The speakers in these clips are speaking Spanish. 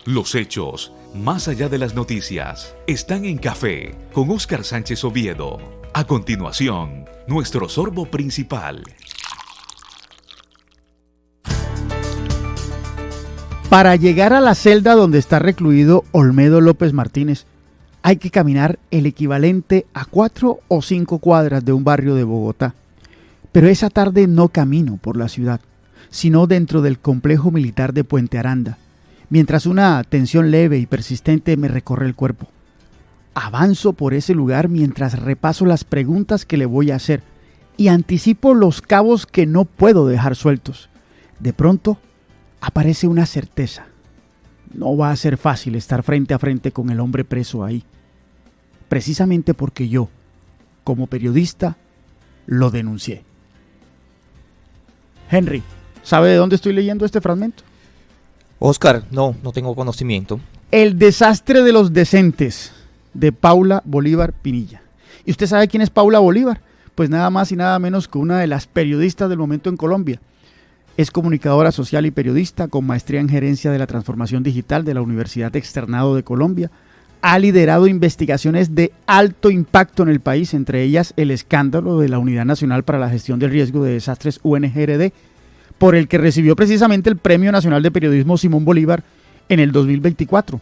Los hechos, más allá de las noticias, están en Café con Óscar Sánchez Oviedo. A continuación, nuestro sorbo principal. Para llegar a la celda donde está recluido Olmedo López Martínez, hay que caminar el equivalente a 4 o 5 cuadras de un barrio de Bogotá. Pero esa tarde no camino por la ciudad, sino dentro del complejo militar de Puente Aranda, mientras una tensión leve y persistente me recorre el cuerpo. Avanzo por ese lugar mientras repaso las preguntas que le voy a hacer y anticipo los cabos que no puedo dejar sueltos. De pronto, aparece una certeza. No va a ser fácil estar frente a frente con el hombre preso ahí. Precisamente porque yo, como periodista, lo denuncié. Henry, ¿sabe de dónde estoy leyendo este fragmento? Óscar, no tengo conocimiento. El desastre de los decentes, de Paula Bolívar Pinilla. ¿Y usted sabe quién es Paula Bolívar? Pues nada más y nada menos que una de las periodistas del momento en Colombia. Es comunicadora social y periodista con maestría en gerencia de la transformación digital de la Universidad Externado de Colombia. Ha liderado investigaciones de alto impacto en el país, entre ellas el escándalo de la Unidad Nacional para la Gestión del Riesgo de Desastres UNGRD, por el que recibió precisamente el Premio Nacional de Periodismo Simón Bolívar en el 2024,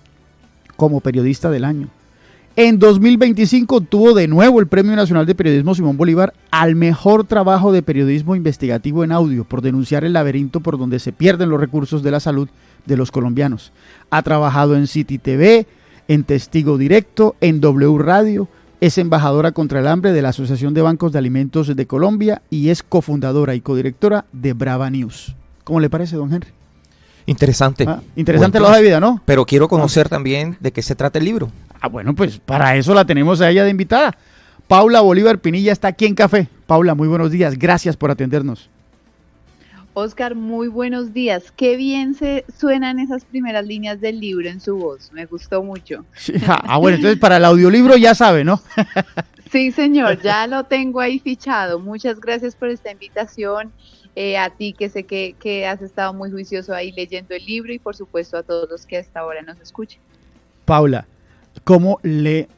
como periodista del año. En 2025 obtuvo de nuevo el Premio Nacional de Periodismo Simón Bolívar al mejor trabajo de periodismo investigativo en audio por denunciar el laberinto por donde se pierden los recursos de la salud de los colombianos. Ha trabajado en City TV, en Testigo Directo, en W Radio, es embajadora contra el hambre de la Asociación de Bancos de Alimentos de Colombia y es cofundadora y codirectora de Brava News. ¿Cómo le parece, don Henry? Interesante. Interesante la hoja de vida, ¿no? Pero quiero conocer también de qué se trata el libro. Bueno, pues para eso la tenemos a ella de invitada. Paula Bolívar Pinilla está aquí en Café. Paula, muy buenos días. Gracias por atendernos. Óscar, muy buenos días. Qué bien se suenan esas primeras líneas del libro en su voz. Me gustó mucho. Sí, bueno, entonces para el audiolibro ya sabe, ¿no? Sí, señor, ya lo tengo ahí fichado. Muchas gracias por esta invitación. A ti, que sé que has estado muy juicioso ahí leyendo el libro, y por supuesto a todos los que hasta ahora nos escuchan. Paula, ¿cómo le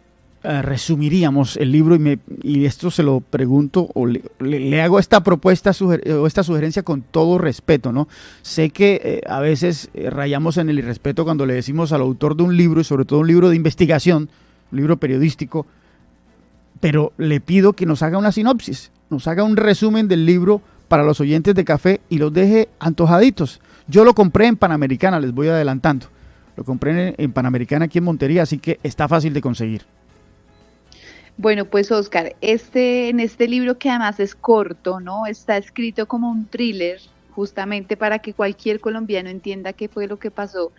resumiríamos el libro? Y esto se lo pregunto, o le hago esta propuesta o esta sugerencia con todo respeto, ¿no? Sé que a veces rayamos en el irrespeto cuando le decimos al autor de un libro, y sobre todo un libro de investigación, un libro periodístico, pero le pido que nos haga una sinopsis, nos haga un resumen del libro para los oyentes de Café y los deje antojaditos. Yo lo compré en Panamericana, les voy adelantando. Lo compré en Panamericana aquí en Montería, así que está fácil de conseguir. Bueno, pues Óscar, en este libro, que además es corto, ¿no? Está escrito como un thriller, justamente para que cualquier colombiano entienda qué fue lo que pasó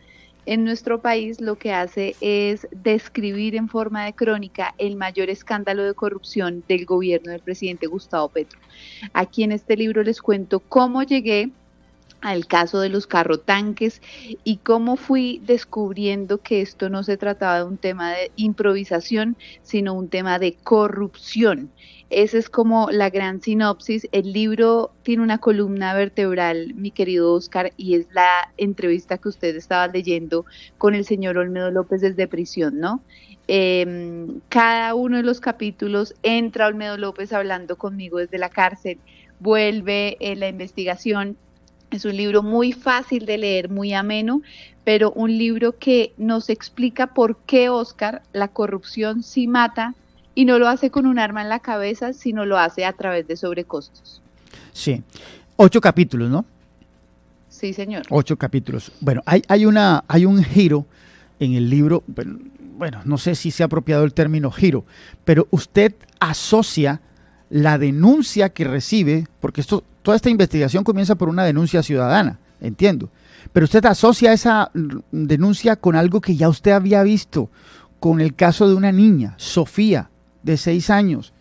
en nuestro país. Lo que hace es describir en forma de crónica el mayor escándalo de corrupción del gobierno del presidente Gustavo Petro. Aquí en este libro les cuento cómo llegué al caso de los carrotanques y cómo fui descubriendo que esto no se trataba de un tema de improvisación, sino un tema de corrupción. Esa es como la gran sinopsis. El libro tiene una columna vertebral, mi querido Óscar, y es la entrevista que usted estaba leyendo con el señor Olmedo López desde prisión, ¿no? Cada uno de los capítulos entra Olmedo López hablando conmigo desde la cárcel, vuelve la investigación. Es un libro muy fácil de leer, muy ameno, pero un libro que nos explica por qué, Óscar, la corrupción sí mata, y no lo hace con un arma en la cabeza, sino lo hace a través de sobrecostos. Sí, 8 capítulos, ¿no? Sí, señor. 8 capítulos. Bueno, hay un giro en el libro, bueno, no sé si se ha apropiado el término giro, pero usted asocia la denuncia que recibe, porque toda esta investigación comienza por una denuncia ciudadana, entiendo, pero usted asocia esa denuncia con algo que ya usted había visto, con el caso de una niña, Sofía, de 6 años.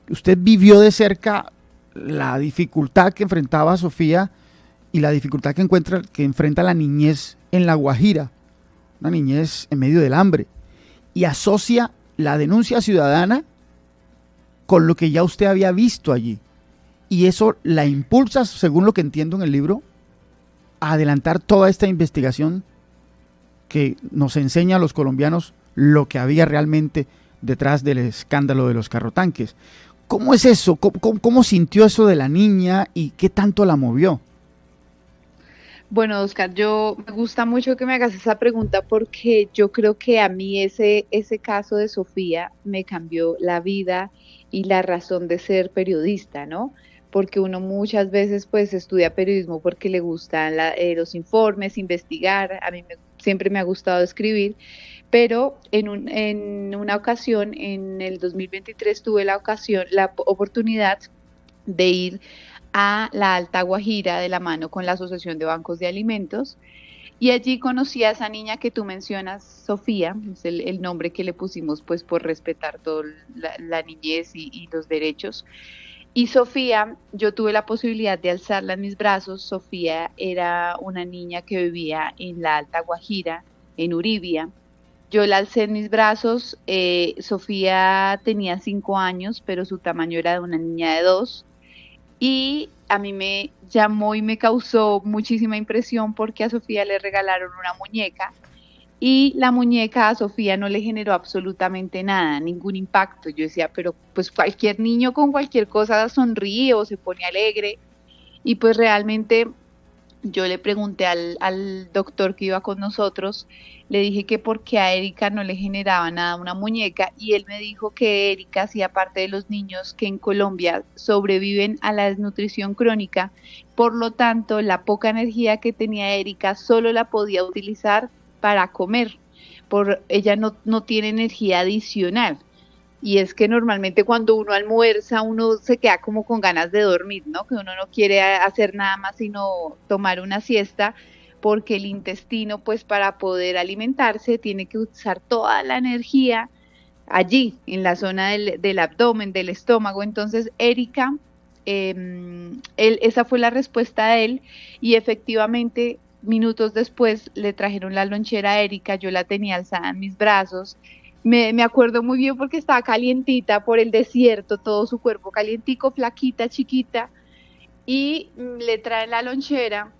Usted vivió de cerca la dificultad que enfrentaba Sofía y la dificultad que enfrenta la niñez en La Guajira, una niñez en medio del hambre, y asocia la denuncia ciudadana con lo que ya usted había visto allí. Y eso la impulsa, según lo que entiendo en el libro, a adelantar toda esta investigación que nos enseña a los colombianos lo que había realmente detrás del escándalo de los carrotanques. ¿Cómo es eso? ¿Cómo sintió eso de la niña y qué tanto la movió? Bueno, Oscar, me gusta mucho que me hagas esa pregunta porque yo creo que a mí ese caso de Sofía me cambió la vida y la razón de ser periodista, ¿no? Porque uno muchas veces pues estudia periodismo porque le gustan los informes, investigar, siempre me ha gustado escribir, pero en una ocasión, en el 2023, tuve la oportunidad de ir a la Alta Guajira de la mano con la Asociación de Bancos de Alimentos y allí conocí a esa niña que tú mencionas, Sofía, es el nombre que le pusimos pues por respetar toda la niñez y los derechos. Y Sofía, yo tuve la posibilidad de alzarla en mis brazos. Sofía era una niña que vivía en la Alta Guajira, en Uribia. Yo la alcé en mis brazos. Sofía tenía 5 años, pero su tamaño era de una niña de 2. Y a mí me llamó y me causó muchísima impresión porque a Sofía le regalaron una muñeca y la muñeca a Sofía no le generó absolutamente nada, ningún impacto. Yo decía, pero pues cualquier niño con cualquier cosa sonríe o se pone alegre. Y pues realmente yo le pregunté al doctor que iba con nosotros, le dije que por qué a Erika no le generaba nada una muñeca y él me dijo que Erika hacía parte de los niños que en Colombia sobreviven a la desnutrición crónica, por lo tanto la poca energía que tenía Erika solo la podía utilizar para comer, ella no tiene energía adicional. Y es que normalmente cuando uno almuerza, uno se queda como con ganas de dormir, ¿no? Que uno no quiere hacer nada más sino tomar una siesta, porque el intestino, pues para poder alimentarse, tiene que usar toda la energía allí, en la zona del abdomen, del estómago. Entonces, Erika, esa fue la respuesta de él, y efectivamente, minutos después le trajeron la lonchera a Erika, yo la tenía alzada en mis brazos. Me acuerdo muy bien porque estaba calientita por el desierto, todo su cuerpo calientico, flaquita, chiquita, y le traen la lonchera,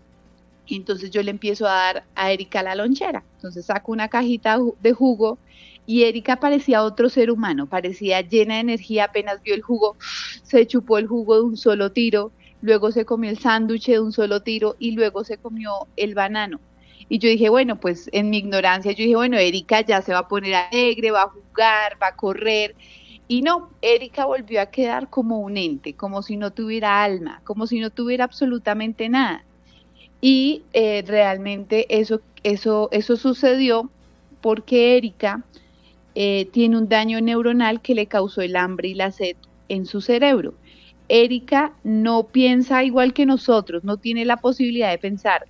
y entonces yo le empiezo a dar a Erika la lonchera. Entonces saco una cajita de jugo, y Erika parecía otro ser humano, parecía llena de energía, apenas vio el jugo, se chupó el jugo de un solo tiro, luego se comió el sándwich de un solo tiro, y luego se comió el banano. Y yo dije, bueno, pues en mi ignorancia, yo dije, bueno, Erika ya se va a poner alegre, va a jugar, va a correr. Y no, Erika volvió a quedar como un ente, como si no tuviera alma, como si no tuviera absolutamente nada. Y realmente eso sucedió porque Erika tiene un daño neuronal que le causó el hambre y la sed en su cerebro. Erika no piensa igual que nosotros, no tiene la posibilidad de pensar.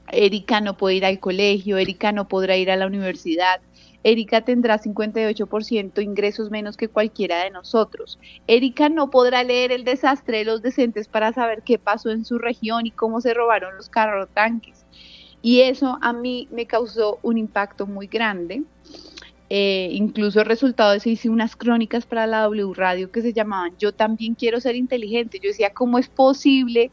Erika no puede ir al colegio, Erika no podrá ir a la universidad, Erika tendrá 58% ingresos menos que cualquiera de nosotros. Erika no podrá leer El desastre de los decentes para saber qué pasó en su región y cómo se robaron los carrotanques. Y eso a mí me causó un impacto muy grande. Incluso el resultado de eso, hice unas crónicas para la W Radio que se llamaban Yo también quiero ser inteligente. Yo decía, ¿cómo es posible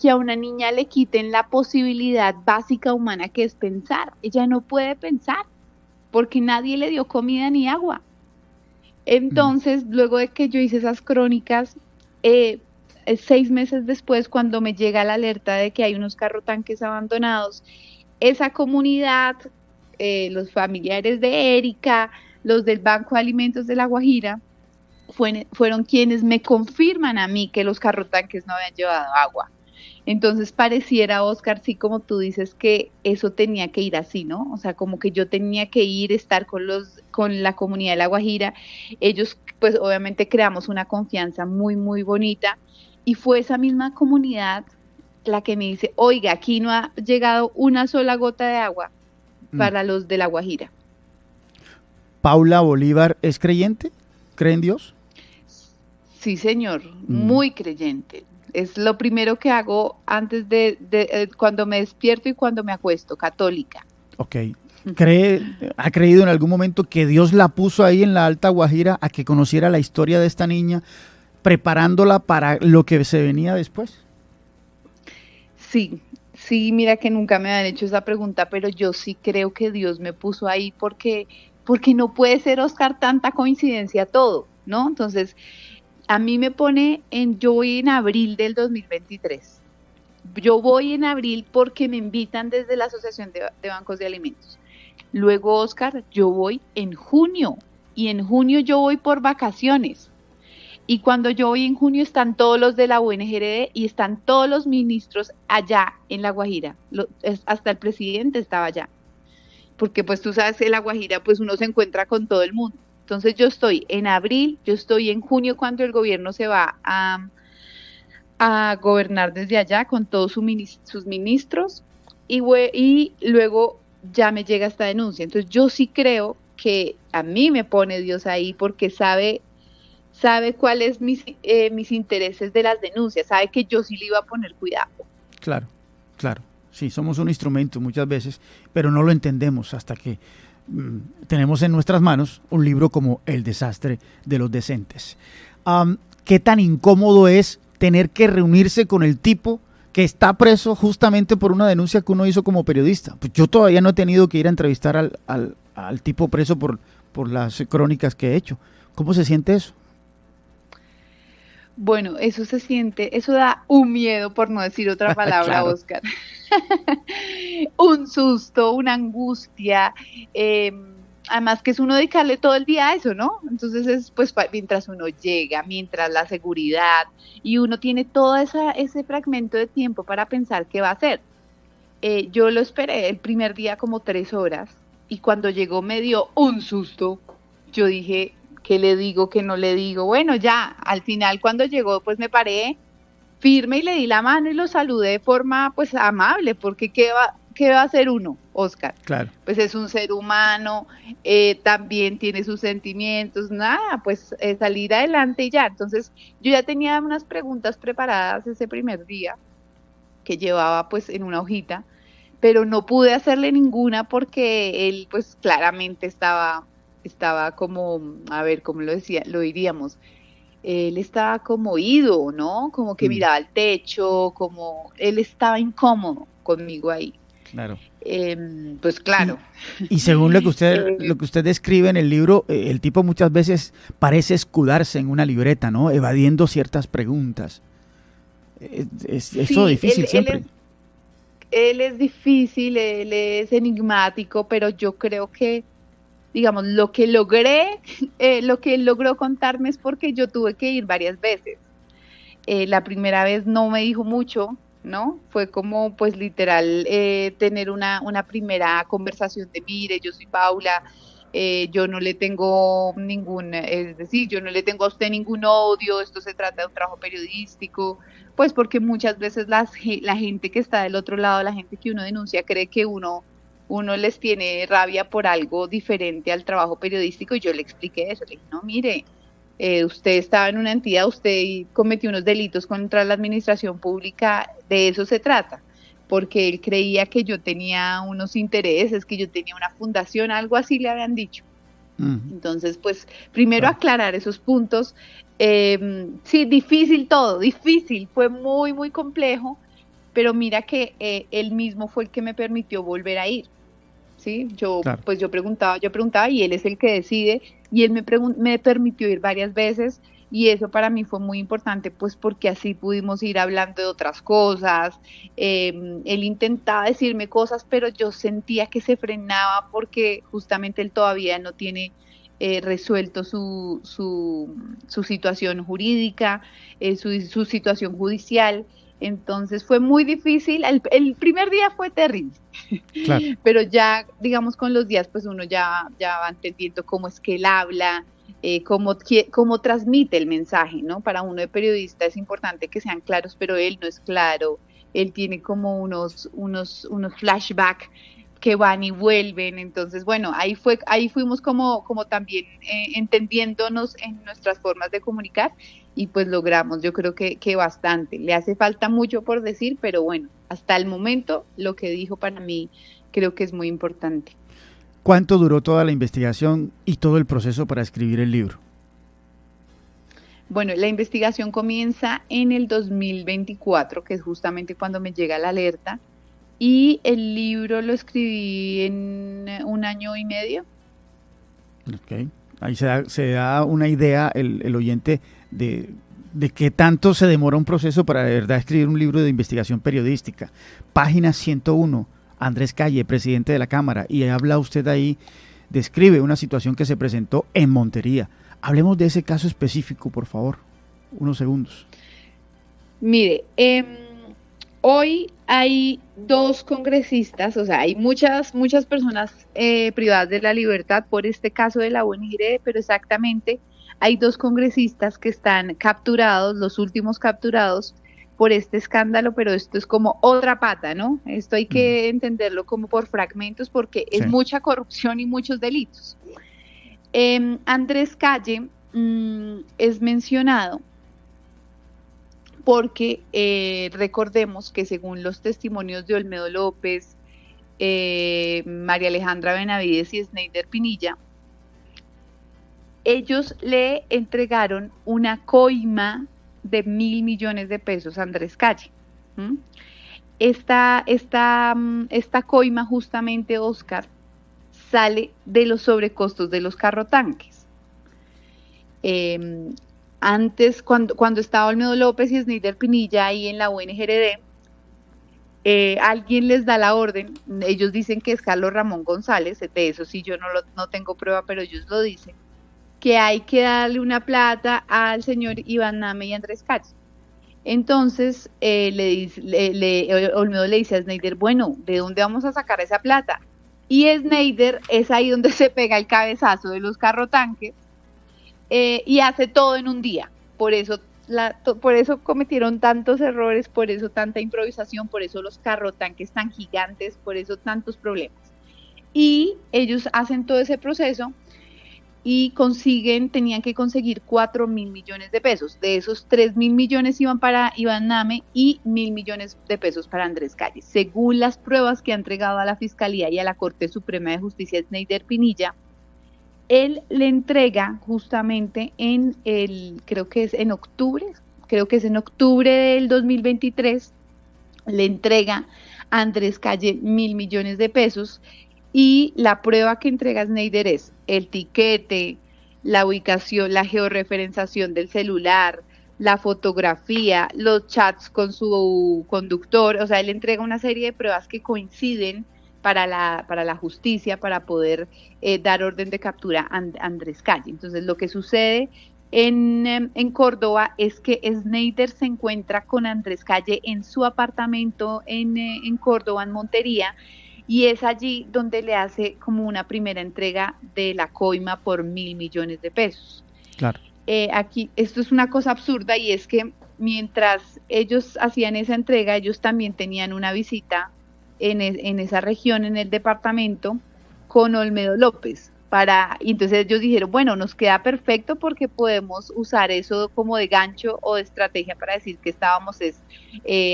que a una niña le quiten la posibilidad básica humana que es pensar? Ella no puede pensar porque nadie le dio comida ni agua. Entonces, luego de que yo hice esas crónicas, 6 meses después, cuando me llega la alerta de que hay unos carrotanques abandonados, esa comunidad, los familiares de Erika, los del Banco de Alimentos de La Guajira, fueron quienes me confirman a mí que los carrotanques no habían llevado agua. Entonces pareciera, Oscar, sí, como tú dices, que eso tenía que ir así, ¿no? O sea, como que yo tenía que ir, estar con la comunidad de La Guajira. Ellos, pues obviamente creamos una confianza muy, muy bonita, y fue esa misma comunidad la que me dice, oiga, aquí no ha llegado una sola gota de agua para los de La Guajira. ¿Paula Bolívar es creyente? ¿Cree en Dios? Sí, señor, muy creyente. Es lo primero que hago antes de cuando me despierto y cuando me acuesto, católica. Ok. ¿Ha creído en algún momento que Dios la puso ahí en la Alta Guajira a que conociera la historia de esta niña, preparándola para lo que se venía después? Sí, Sí, mira que nunca me han hecho esa pregunta, pero yo sí creo que Dios me puso ahí porque no puede ser, Oscar, tanta coincidencia todo, ¿no? Entonces, a mí me pone yo voy en abril del 2023. Yo voy en abril porque me invitan desde la Asociación de Bancos de Alimentos. Luego, Oscar, yo voy en junio y en junio yo voy por vacaciones. Y cuando yo voy en junio están todos los de la UNGRD y están todos los ministros allá en La Guajira. Hasta el presidente estaba allá. Porque pues tú sabes que en La Guajira pues uno se encuentra con todo el mundo. Entonces yo estoy en abril, yo estoy en junio cuando el gobierno se va a gobernar desde allá con todos sus ministros y luego ya me llega esta denuncia. Entonces yo sí creo que a mí me pone Dios ahí porque sabe cuáles mis intereses de las denuncias, sabe que yo sí le iba a poner cuidado. Claro, claro. Sí, somos un instrumento muchas veces, pero no lo entendemos hasta que tenemos en nuestras manos un libro como El desastre de los decentes. ¿Qué tan incómodo es tener que reunirse con el tipo que está preso justamente por una denuncia que uno hizo como periodista? Pues yo todavía no he tenido que ir a entrevistar al tipo preso por las crónicas que he hecho. ¿Cómo se siente eso? Bueno, eso da un miedo, por no decir otra palabra, Claro. Oscar. Un susto, una angustia, además que es uno dedicarle todo el día a eso, ¿no? Entonces es pues mientras uno llega, mientras la seguridad, y uno tiene todo ese fragmento de tiempo para pensar qué va a hacer. Yo lo esperé el primer día como 3 horas, y cuando llegó me dio un susto. Yo dije, ¿qué le digo, qué no le digo? Bueno, ya, al final cuando llegó, pues me paré firme y le di la mano y lo saludé de forma, pues, amable, porque ¿qué va a hacer uno, Oscar? Claro. Pues es un ser humano, también tiene sus sentimientos, nada, pues salir adelante y ya. Entonces, yo ya tenía unas preguntas preparadas ese primer día, que llevaba pues en una hojita, pero no pude hacerle ninguna porque él pues claramente estaba como, a ver, ¿cómo lo diríamos? Él estaba como ido, ¿no? Como que miraba al techo, como él estaba incómodo conmigo ahí. Claro. Pues claro. Y según lo que usted describe en el libro, el tipo muchas veces parece escudarse en una libreta, ¿no? Evadiendo ciertas preguntas. Eso difícil siempre. Él es difícil, él es enigmático, pero yo creo que, digamos, lo que él logró contarme es porque yo tuve que ir varias veces. La primera vez no me dijo mucho, ¿no? Fue como, pues, literal, tener una primera conversación de, mire, yo soy Paula, yo no le tengo es decir, yo no le tengo a usted ningún odio, esto se trata de un trabajo periodístico, pues porque muchas veces la gente que está del otro lado, la gente que uno denuncia, cree que uno les tiene rabia por algo diferente al trabajo periodístico, y yo le expliqué eso, le dije, no, mire, usted estaba en una entidad, usted cometió unos delitos contra la administración pública, de eso se trata, porque él creía que yo tenía unos intereses, que yo tenía una fundación, algo así le habían dicho. Entonces, pues, primero aclarar esos puntos. Sí, difícil todo, difícil, fue muy, muy complejo, pero mira que él mismo fue el que me permitió volver a ir. ¿Sí? Pues yo preguntaba y él es el que decide, y él me permitió ir varias veces, y eso para mí fue muy importante, pues porque así pudimos ir hablando de otras cosas. Él intentaba decirme cosas, pero yo sentía que se frenaba porque justamente él todavía no tiene resuelto su situación jurídica, su situación judicial. Entonces fue muy difícil, el primer día fue terrible, claro. Pero ya, digamos, con los días, pues uno ya va entendiendo cómo es que él habla, cómo transmite el mensaje, ¿no? Para uno de periodista es importante que sean claros, pero él no es claro, él tiene como unos flashbacks que van y vuelven. Entonces, bueno, ahí fuimos como también entendiéndonos en nuestras formas de comunicar, y pues logramos, yo creo que bastante. Le hace falta mucho por decir, pero bueno, hasta el momento lo que dijo para mí creo que es muy importante. ¿Cuánto duró toda la investigación y todo el proceso para escribir el libro? Bueno, la investigación comienza en el 2024, que es justamente cuando me llega la alerta. y el libro lo escribí en 1 año y medio. Ok. Ahí se da una idea el oyente de qué tanto se demora un proceso para de verdad escribir un libro de investigación periodística. Página 101, Andrés Calle, presidente de la Cámara, y habla usted ahí, describe una situación que se presentó en Montería. Hablemos de ese caso específico, por favor, unos segundos. Mire, hoy hay 2 congresistas, o sea, hay muchas personas privadas de la libertad por este caso de la UNIRE, pero exactamente hay 2 congresistas que están capturados, los últimos capturados por este escándalo, pero esto es como otra pata, ¿no? Esto hay que entenderlo como por fragmentos porque es mucha corrupción y muchos delitos. Andrés Calle es mencionado porque recordemos que según los testimonios de Olmedo López, María Alejandra Benavides y Sneider Pinilla, ellos le entregaron una coima de 1.000 millones de pesos a Andrés Calle. Esta coima justamente, Oscar, sale de los sobrecostos de los carrotanques. Antes, cuando estaba Olmedo López y Sneider Pinilla ahí en la UNGRD, alguien les da la orden, ellos dicen que es Carlos Ramón González, de eso sí yo no tengo prueba, pero ellos lo dicen, que hay que darle una plata al señor Iván Name y Andrés Calle. Entonces, Olmedo le dice a Sneider, bueno, ¿de dónde vamos a sacar esa plata? Y Sneider es ahí donde se pega el cabezazo de los carrotanques, y hace todo en un día. Por eso cometieron tantos errores, por eso tanta improvisación, por eso los carrotanques tan gigantes, por eso tantos problemas. Y ellos hacen todo ese proceso y tenían que conseguir 4.000 millones de pesos. De esos 3.000 millones iban para Iván Name y 1.000 millones de pesos para Andrés Calle. Según las pruebas que ha entregado a la Fiscalía y a la Corte Suprema de Justicia Sneider Pinilla, él le entrega justamente creo que es en octubre del 2023, le entrega a Andrés Calle 1.000 millones de pesos, y la prueba que entrega Sneider es el tiquete, la ubicación, la georreferenciación del celular, la fotografía, los chats con su conductor. O sea, él entrega una serie de pruebas que coinciden para la justicia, para poder dar orden de captura a Andrés Calle. Entonces, lo que sucede en Córdoba es que Sneider se encuentra con Andrés Calle en su apartamento en Córdoba, en Montería, y es allí donde le hace como una primera entrega de la coima por 1.000 millones de pesos. Claro. Aquí, esto es una cosa absurda, y es que mientras ellos hacían esa entrega, ellos también tenían una visita en esa región, en el departamento, con Olmedo López. Y entonces ellos dijeron, bueno, nos queda perfecto porque podemos usar eso como de gancho o de estrategia para decir que estábamos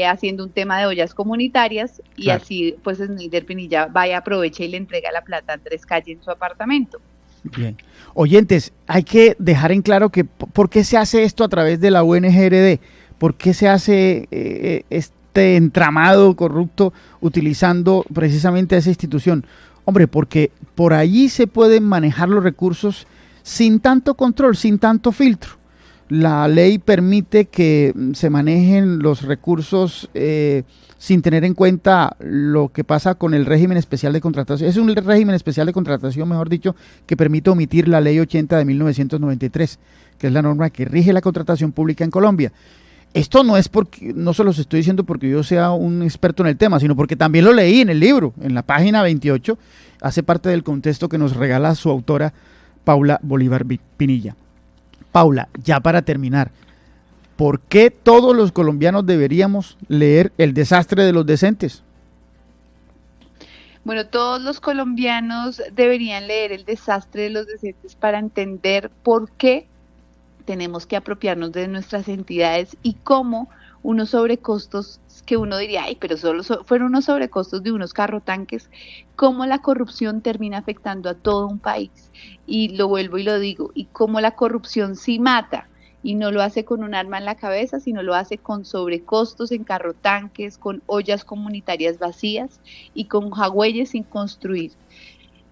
haciendo un tema de ollas comunitarias, y claro, así pues Sneider Pinilla vaya, aprovecha y le entrega la plata a Andrés Calle en su apartamento. Bien. Oyentes, hay que dejar en claro que ¿por qué se hace esto a través de la UNGRD? ¿Por qué se hace este entramado corrupto utilizando precisamente a esa institución? Hombre, porque por allí se pueden manejar los recursos sin tanto control, sin tanto filtro. La ley permite que se manejen los recursos sin tener en cuenta lo que pasa con el régimen especial de contratación. Es un régimen especial de contratación, mejor dicho, que permite omitir la ley 80 de 1993, que es la norma que rige la contratación pública en Colombia. Esto no es porque, no se los estoy diciendo porque yo sea un experto en el tema, sino porque también lo leí en el libro, en la página 28, hace parte del contexto que nos regala su autora, Paula Bolívar Pinilla. Paula, ya para terminar, ¿por qué todos los colombianos deberíamos leer El desastre de los decentes? Bueno, todos los colombianos deberían leer El desastre de los decentes para entender por qué tenemos que apropiarnos de nuestras entidades y cómo unos sobrecostos que uno diría, ay, pero solo fueron unos sobrecostos de unos carrotanques, cómo la corrupción termina afectando a todo un país. Y lo vuelvo y lo digo, y cómo la corrupción sí mata, y no lo hace con un arma en la cabeza, sino lo hace con sobrecostos en carro tanques, con ollas comunitarias vacías y con jagüeyes sin construir.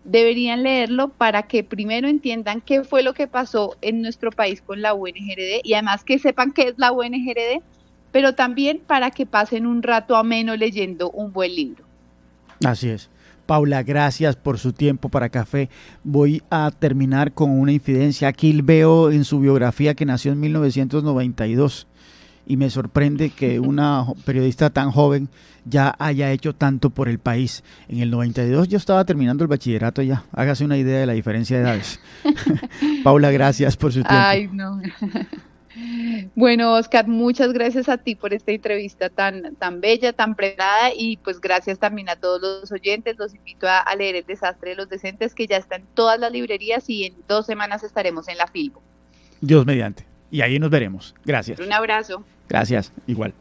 Deberían leerlo para que primero entiendan qué fue lo que pasó en nuestro país con la UNGRD y además que sepan qué es la UNGRD, pero también para que pasen un rato ameno leyendo un buen libro. Así es. Paula, gracias por su tiempo para Café. Voy a terminar con una infidencia. Aquí veo en su biografía que nació en 1992 y me sorprende que una periodista tan joven ya haya hecho tanto por el país. En el 92 yo estaba terminando el bachillerato ya. Hágase una idea de la diferencia de edades. Paula, gracias por su tiempo. Ay, no. Bueno, Oscar, muchas gracias a ti por esta entrevista tan bella, tan preparada y pues gracias también a todos los oyentes. Los invito a leer El desastre de los decentes, que ya está en todas las librerías y en 2 semanas estaremos en la Filbo. Dios mediante. Y ahí nos veremos. Gracias. Un abrazo. Gracias. Igual.